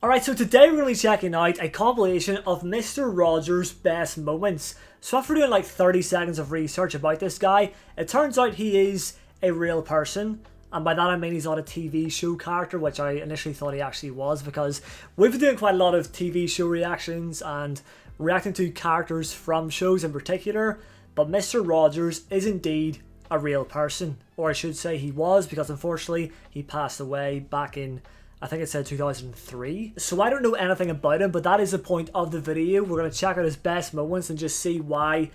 Alright, so today we're going to be checking out a compilation of Mr. Rogers' best moments. So after doing like 30 seconds of research about this guy, it turns out he is a real person. And by that I mean he's not a TV show character, which I initially thought he actually was, because we've been doing quite a lot of TV show reactions and reacting to characters from shows in particular. But Mr. Rogers is indeed a real person. Or I should say he was, because unfortunately he passed away back in, I think it said 2003. So I don't know anything about him, but that is the point of the video. We're going to check out his best moments and just see why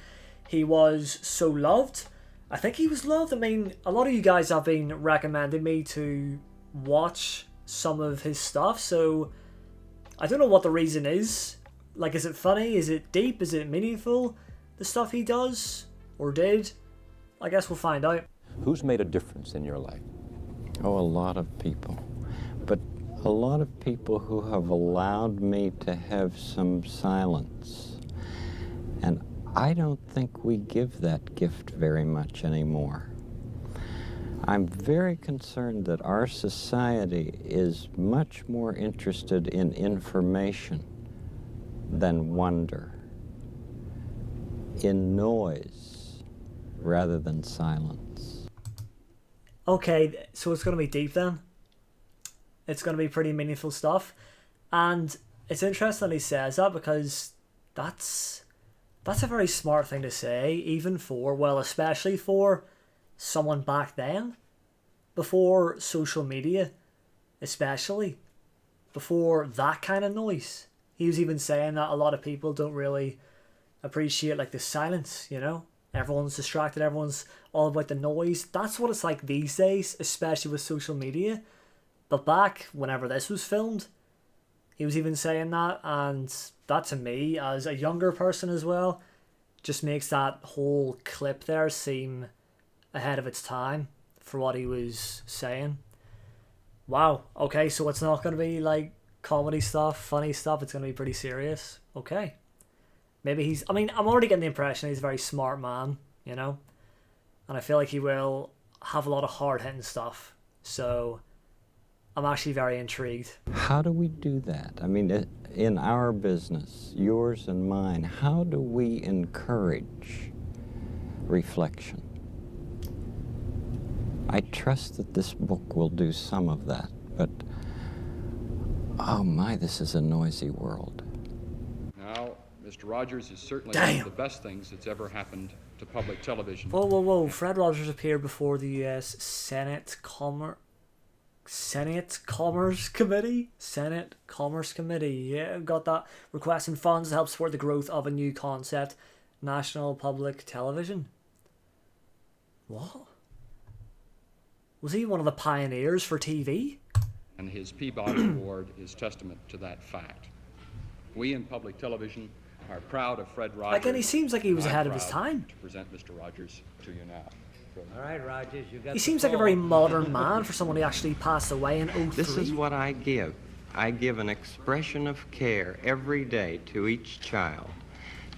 he was so loved. I think he was loved. I mean, a lot of you guys have been recommending me to watch some of his stuff, so I don't know what the reason is. Like, is it funny? Is it deep? Is it meaningful? The stuff he does? Or did? I guess we'll find out. Who's made a difference in your life? Oh, a lot of people. But a lot of people who have allowed me to have some silence. And I don't think we give that gift very much anymore. I'm very concerned that our society is much more interested in information than wonder, in noise rather than silence. Okay, so it's going to be deep then. It's going to be pretty meaningful stuff. And it's interesting he says that, because that's a very smart thing to say, even for, well, especially for someone back then, before social media, especially, before that kind of noise. He was even saying that a lot of people don't really appreciate, like, the silence, you know? Everyone's distracted, everyone's all about the noise. That's what it's like these days, especially with social media. But back, whenever this was filmed, he was even saying that, and that to me, as a younger person as well, just makes that whole clip there seem ahead of its time for what he was saying. Wow, okay, so it's not going to be like comedy stuff, funny stuff, it's going to be pretty serious. Okay. Maybe he's, I mean, I'm already getting the impression he's a very smart man, you know? And I feel like he will have a lot of hard-hitting stuff. So I'm actually very intrigued. How do we do that? I mean, in our business, yours and mine, how do we encourage reflection? I trust that this book will do some of that, but oh my, this is a noisy world. Now, Mr. Rogers is certainly Damn. one of the best things that's ever happened to public television. Whoa, whoa, whoa. Fred Rogers appeared before the US Senate Commerce Committee? Senate Commerce Committee. Yeah, got that. Requesting funds to help support the growth of a new concept, National Public Television. What? Was he one of the pioneers for TV? And his Peabody Award is testament to that fact. We in public television are proud of Fred Rogers. Again, he seems like he was I'm ahead of his proud time. to present Mr. Rogers to you now. All right, Rogers, you got He the seems like a phone. very modern man for someone who actually passed away in 03. This is what I give. I give an expression of care every day to each child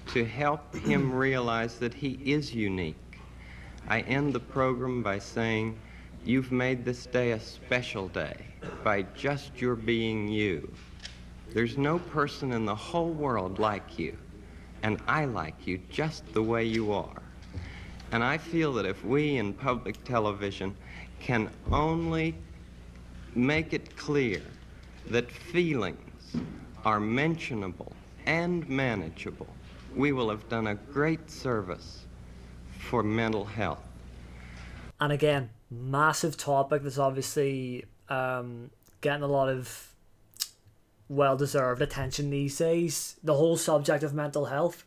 to help him realize that he is unique. I end the program by saying, you've made this day a special day by just your being you. There's no person in the whole world like you, and I like you just the way you are. And I feel that if we in public television can only make it clear that feelings are mentionable and manageable, we will have done a great service for mental health. And again, massive topic that's obviously getting a lot of well-deserved attention these days. The whole subject of mental health.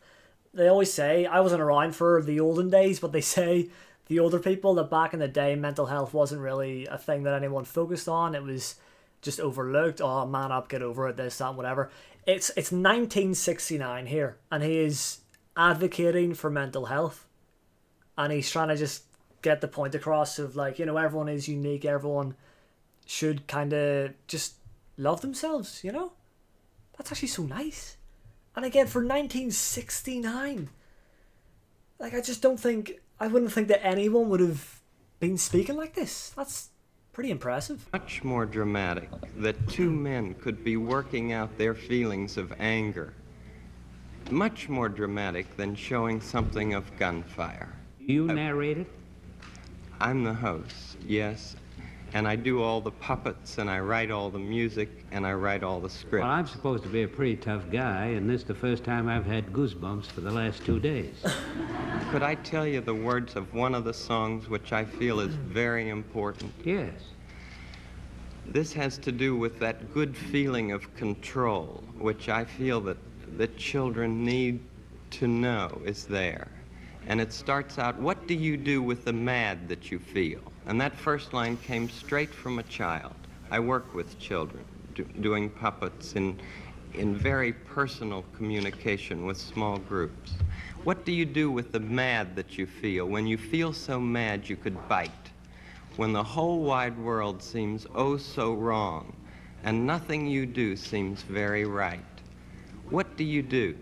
They always say, I wasn't around for the olden days, but they say the older people that back in the day mental health wasn't really a thing that anyone focused on. It was just overlooked. Oh, man up, get over it, this, that, whatever. It's 1969 here, and he is advocating for mental health. And he's trying to just get the point across of, like, you know, everyone is unique, everyone should kind of just love themselves, you know? That's actually so nice. And again, for 1969, like, I just don't think, I wouldn't think that anyone would have been speaking like this. That's Pretty impressive. Much more dramatic that two men could be working out their feelings of anger. Much more dramatic than showing something of gunfire. You narrate it? I'm the host, yes, and I do all the puppets, and I write all the music, and I write all the scripts. Well, I'm supposed to be a pretty tough guy, and this is the first time I've had goosebumps for the last 2 days. Could I tell you the words of one of the songs which I feel is very important? Yes. This has to do with that good feeling of control, which I feel that children need to know is there. And it starts out, what do you do with the mad that you feel? And that first line came straight from a child. I work with children, doing puppets in very personal communication with small groups. What do you do with the mad that you feel? When you feel so mad you could bite. When the whole wide world seems oh so wrong, and nothing you do seems very right. What do you do?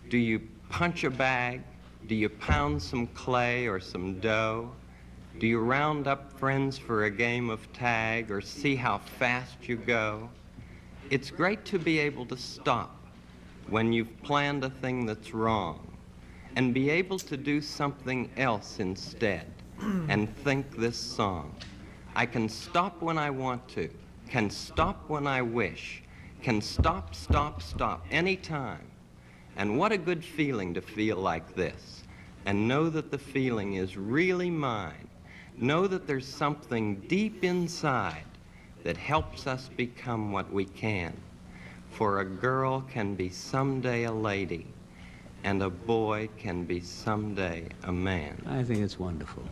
Do you punch a bag? Do you pound some clay or some dough? Do you round up friends for a game of tag or see how fast you go? It's great to be able to stop when you've planned a thing that's wrong and be able to do something else instead and think this song. I can stop when I want to, can stop when I wish, can stop, stop, stop anytime. And what a good feeling to feel like this and know that the feeling is really mine. Know that there's something deep inside that helps us become what we can. For a girl can be someday a lady, and a boy can be someday a man. I think it's wonderful.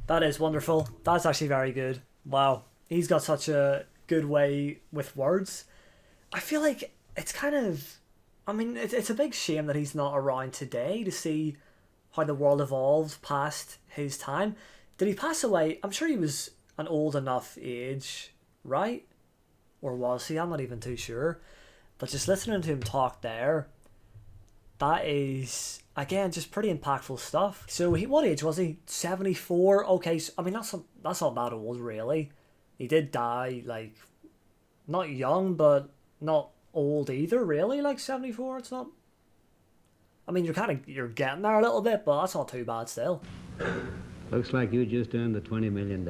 That is wonderful. That's actually very good. Wow. He's got such a good way with words. I feel like it's kind of... I mean, it's a big shame that he's not around today to see how the world evolved past his time. Did he pass away? I'm sure he was an old enough age, right? Or was he? I'm not even too sure. But just listening to him talk there, that is, again, just pretty impactful stuff. So what age was he? 74? Okay, so, I mean, that's not that old, really. He did die, like, not young, but not old either, really. Like 74, it's not... I mean, you're getting there a little bit, but that's not too bad still. Looks like you just earned the $20 million.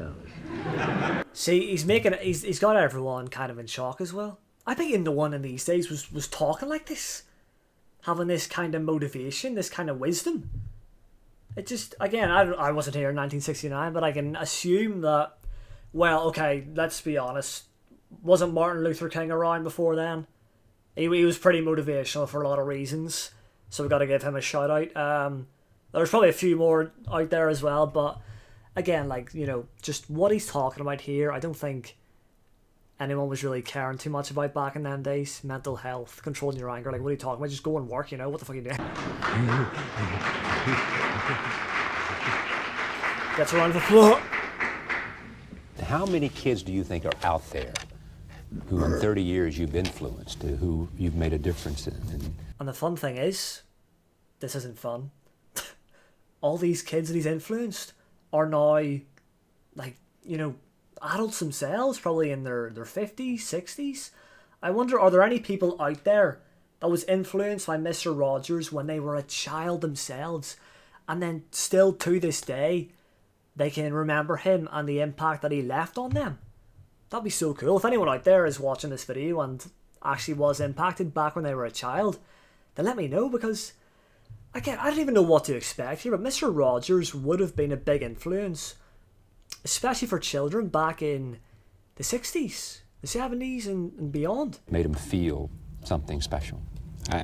See, he's got everyone kind of in shock as well. I think no one in these days was talking like this. Having this kind of motivation, this kind of wisdom. It just, again, I wasn't here in 1969, but I can assume that, well, okay, let's be honest, wasn't Martin Luther King around before then? He was pretty motivational for a lot of reasons, so we've got to give him a shout out. There's probably a few more out there as well, but again, like, you know, just what he's talking about here, I don't think anyone was really caring too much about back in them days. Mental health, controlling your anger, like, what are you talking about? Just go and work, you know, what the fuck are you doing? Gets around the floor. How many kids do you think are out there who in 30 years you've influenced, who you've made a difference in? And the fun thing is, this isn't fun. All these kids that he's influenced are now, like, you know, adults themselves, probably in their 50s, 60s. I wonder, are there any people out there that was influenced by Mr. Rogers when they were a child themselves, and then still to this day, they can remember him and the impact that he left on them? That'd be so cool. If anyone out there is watching this video and actually was impacted back when they were a child, then let me know, because again, I don't even know what to expect here, but Mr. Rogers would have been a big influence, especially for children back in the 60s, the 70s and beyond. Made them feel something special. So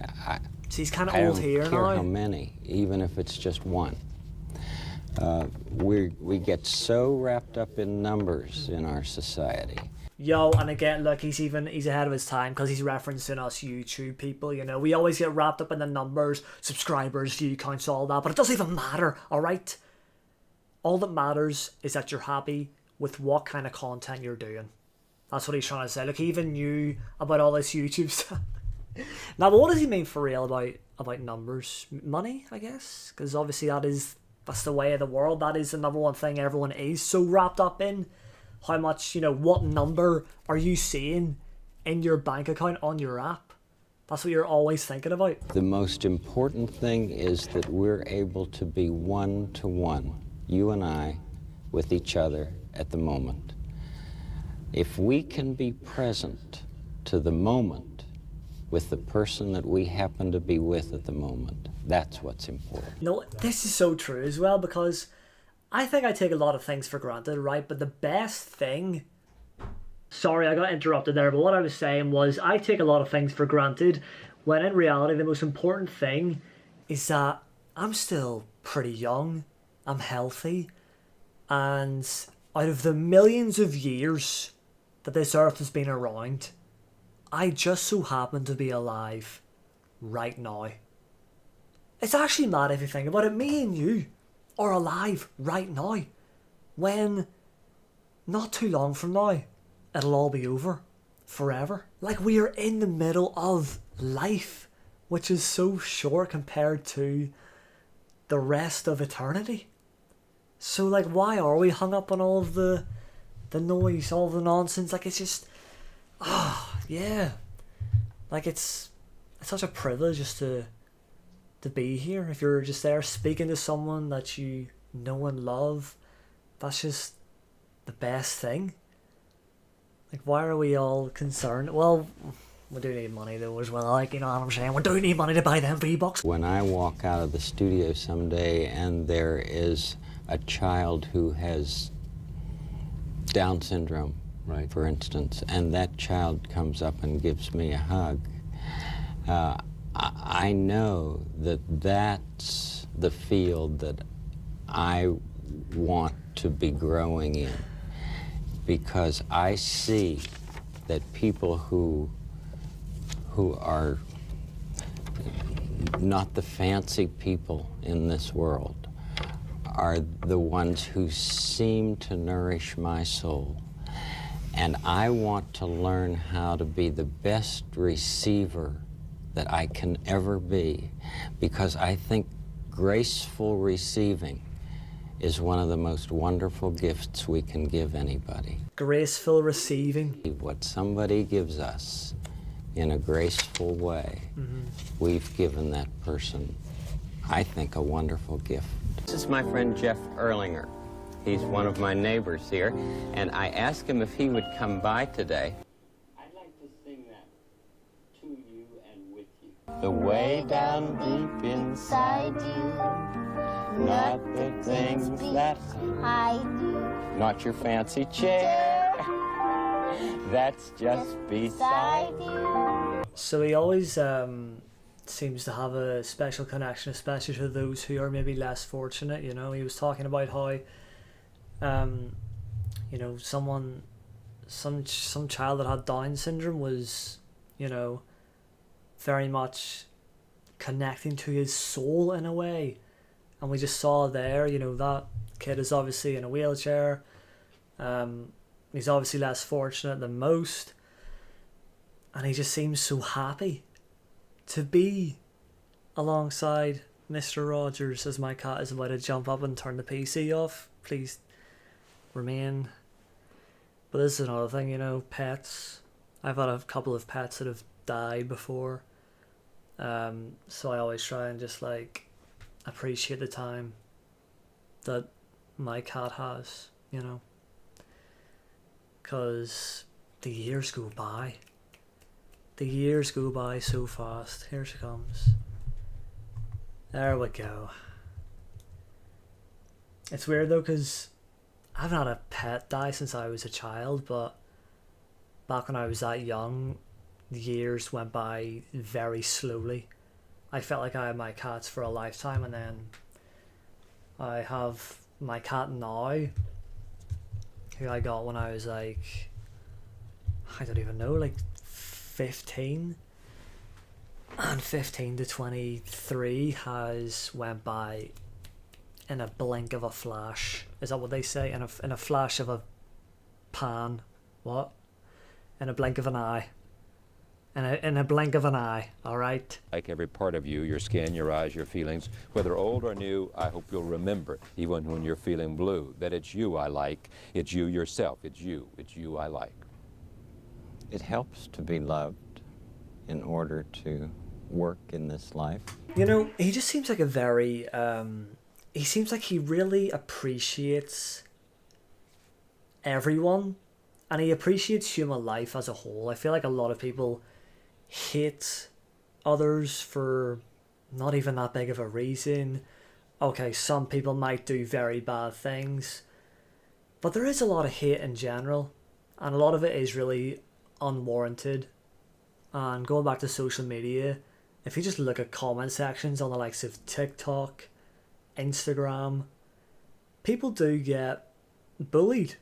he's kind of I old don't here care now. how many, even if it's just one. We get so wrapped up in numbers in our society. Yo, and again, look, he's ahead of his time because he's referencing us YouTube people, you know. We always get wrapped up in the numbers, subscribers, view counts, all that, but it doesn't even matter, alright? All that matters is that you're happy with what kind of content you're doing. That's what he's trying to say. Look, he even knew about all this YouTube stuff. Now, but what does he mean for real about numbers? Money, I guess? Because obviously that's the way of the world. That is the number one thing everyone is so wrapped up in. how much, what number are you seeing in your bank account on your app. That's what you're always thinking about. The most important thing is that we're able to be one-to-one, you and I, with each other at the moment. If we can be present to the moment with the person that we happen to be with at the moment, that's what's important. No, this is so true as well, because I think I take a lot of things for granted, right? But the best thing... Sorry, I got interrupted there, but what I was saying was I take a lot of things for granted when in reality the most important thing is that I'm still pretty young, I'm healthy, and out of the millions of years that this earth has been around, I just so happen to be alive right now. It's actually mad if you think about it. Me and you are alive right now, when not too long from now it'll all be over forever. Like, we are in the middle of life, which is so short compared to the rest of eternity. So, like, why are we hung up on all of the noise, all the nonsense? Like, it's just, yeah. Like, it's such a privilege just to be here. If you're just there speaking to someone that you know and love, that's just the best thing. Like, why are we all concerned? Well, we do need money though as well, like, you know what I'm saying? We do need money to buy them V-Bucks. When I walk out of the studio someday and there is a child who has Down syndrome, Right. for instance, and that child comes up and gives me a hug, I know that that's the field that I want to be growing in, because I see that people who are not the fancy people in this world are the ones who seem to nourish my soul. And I want to learn how to be the best receiver that I can ever be, because I think graceful receiving is one of the most wonderful gifts we can give anybody. Graceful receiving. What somebody gives us in a graceful way, we've given that person, I think, a wonderful gift. This is my friend Jeff Erlinger. He's one of my neighbors here, and I asked him if he would come by today. I'd like to sing that to you and with you. The way down deep inside you, not the things that I do, not your fancy chair, that's just beside you. So he always seems to have a special connection, especially to those who are maybe less fortunate. You know, he was talking about how you know, some child that had Down syndrome was, you know, very much connecting to his soul in a way. And we just saw there, you know, that kid is obviously in a wheelchair. He's obviously less fortunate than most. And he just seems so happy to be alongside Mr. Rogers, as my cat is about to jump up and turn the PC off. Please remain. But this is another thing, you know, pets. I've had a couple of pets that have died before. So I always try and just like appreciate the time that my cat has, you know. Because the years go by. The years go by so fast. Here she comes. There we go. It's weird though, because I haven't had a pet die since I was a child, but back when I was that young, the years went by very slowly. I felt like I had my cats for a lifetime, and then I have my cat now, who I got when I was like, I don't even know, like 15. And 15 to 23 has went by in a blink of a flash. Is that what they say? In a flash of a pan. What? In a blink of an eye. in a blink of an eye, all right? Like every part of you, your skin, your eyes, your feelings, whether old or new, I hope you'll remember, even when you're feeling blue, that it's you I like, it's you yourself, it's you I like. It helps to be loved in order to work in this life. You know, he just seems like a very, he seems like he really appreciates everyone, and he appreciates human life as a whole. I feel like a lot of people hate others for not even that big of a reason. Okay, some people might do very bad things, but there is a lot of hate in general, and a lot of it is really unwarranted. And going back to social media, if you just look at comment sections on the likes of TikTok, Instagram, people do get bullied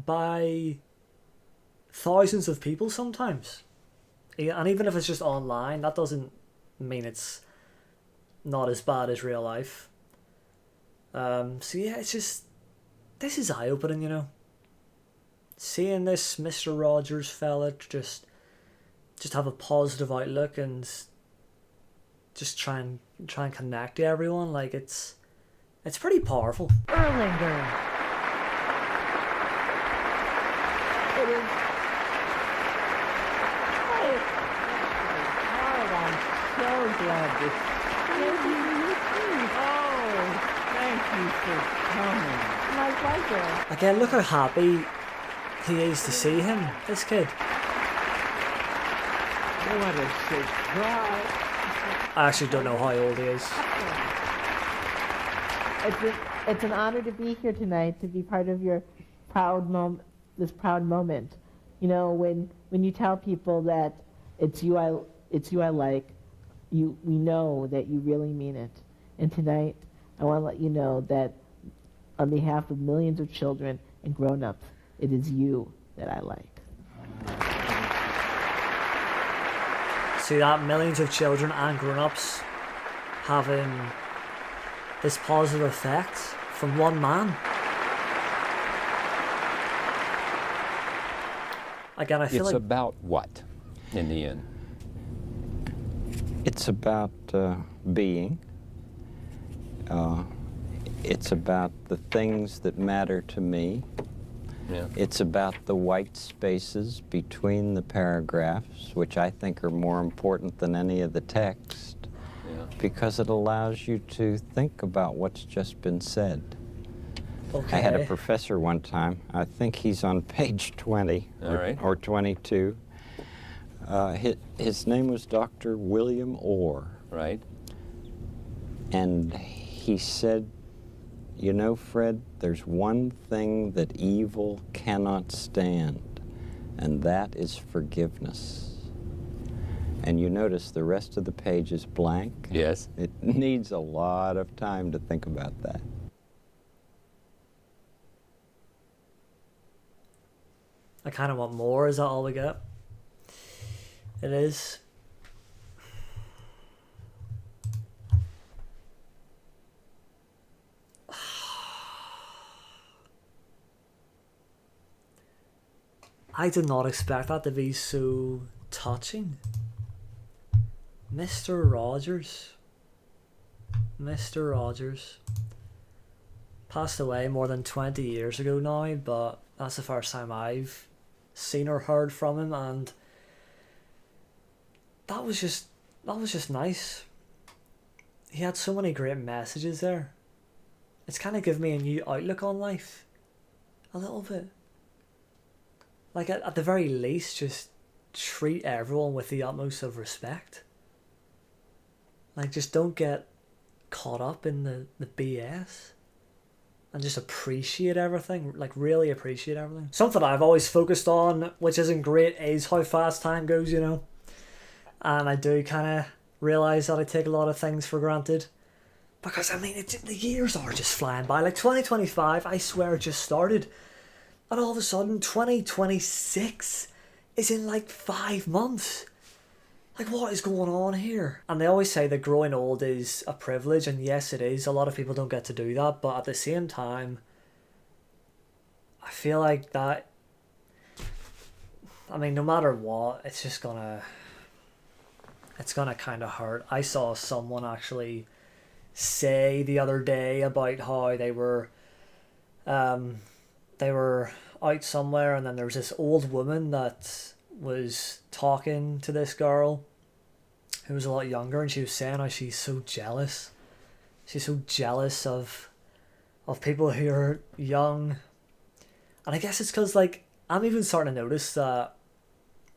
by thousands of people sometimes. And even if it's just online, that doesn't mean it's not as bad as real life. So yeah, it's just, this is eye-opening, you know. Seeing this Mr. Rogers fella just have a positive outlook and just try and connect to everyone, like it's pretty powerful. Erlanger. It is. I'm so glad to see you. Oh, thank you for coming. My pleasure. Again, look how happy he is to see him, this kid. What a surprise. I actually don't know how old he is. It's an honor to be here tonight, to be part of your this proud moment. You know, when you tell people that it's you I like, we know that you really mean it. And tonight, I want to let you know that on behalf of millions of children and grown-ups, it is you that I like. See that, millions of children and grown-ups having this positive effect from one man. Again, I feel It's like about what, in the end? It's about being. It's about the things that matter to me. Yeah. It's about the white spaces between the paragraphs, which I think are more important than any of the text, because it allows you to think about what's just been said. okay. I had a professor one time, I think he's on page 20 All right. or 22. His name was Dr. William Orr, Right? and he said, you know, Fred, there's one thing that evil cannot stand, and that is forgiveness. And you notice the rest of the page is blank. Yes. It needs a lot of time to think about that. I kind of want more. Is that all we got? It is. I did not expect that to be so touching. Mr. Rogers. Mr. Rogers. Passed away more than 20 years ago now, but that's the first time I've seen or heard from him, and that was just nice. He had so many great messages there. It's kind of given me a new outlook on life. A little bit. Like, at the very least, just treat everyone with the utmost of respect. Like, just don't get caught up in the BS. And just appreciate everything. Like, really appreciate everything. Something I've always focused on, which isn't great, is how fast time goes, you know. And I do kind of realise that I take a lot of things for granted. Because, I mean, the years are just flying by. Like, 2025, I swear, just started. And all of a sudden, 2026 is in like 5 months. Like, what is going on here? And they always say that growing old is a privilege, and yes, it is. A lot of people don't get to do that, but at the same time, I feel like that I mean, no matter what, it's gonna kind of hurt. I saw someone actually say the other day about how they were out somewhere, and then there was this old woman that was talking to this girl who was a lot younger, and she was saying how she's so jealous. She's so jealous of people who are young. And I guess it's because, like, I'm even starting to notice that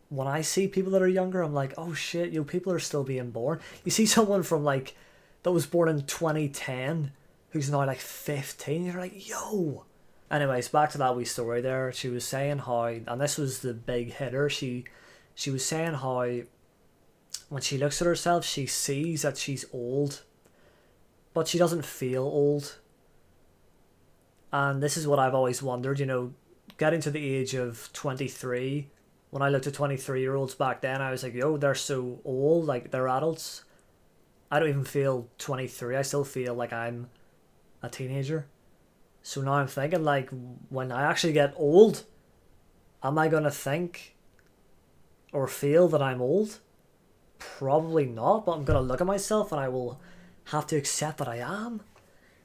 when I see people that are younger, I'm like, oh shit, people are still being born. You see someone from, like, that was born in 2010 who's now like 15, you're like, yo. Anyways, back to that wee story there. She was saying how, and this was the big hitter, she was saying how when she looks at herself, she sees that she's old, but she doesn't feel old. And this is what I've always wondered, getting to the age of 23, when I looked at 23-year-olds back then, I was like, yo, they're so old, like, they're adults. I don't even feel 23, I still feel like I'm a teenager. So now I'm thinking, like, when I actually get old, am I going to think or feel that I'm old? Probably not, but I'm going to look at myself and I will have to accept that I am.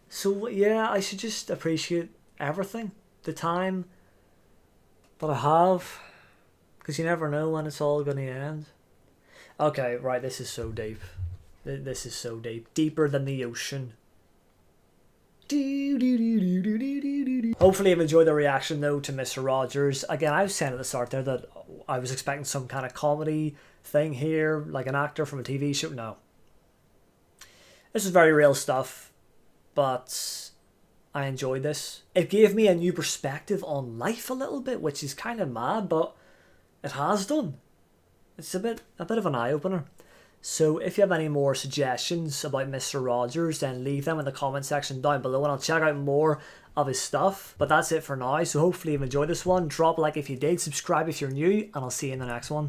So yeah, I should just appreciate everything, the time that I have, because you never know when it's all going to end. Okay, right, this is so deep. This is so deep. Deeper than the ocean. Hopefully you've enjoyed the reaction though to Mr. Rogers. Again, I was saying at the start there that I was expecting some kind of comedy thing here, like an actor from a TV show. No. This is very real stuff, but I enjoyed this. It gave me a new perspective on life a little bit, which is kind of mad, but it has done. It's a bit of an eye-opener. So if you have any more suggestions about Mr. Rogers, then leave them in the comment section down below and I'll check out more of his stuff. But that's it for now, so hopefully you've enjoyed this one. Drop a like if you did, subscribe if you're new, and I'll see you in the next one.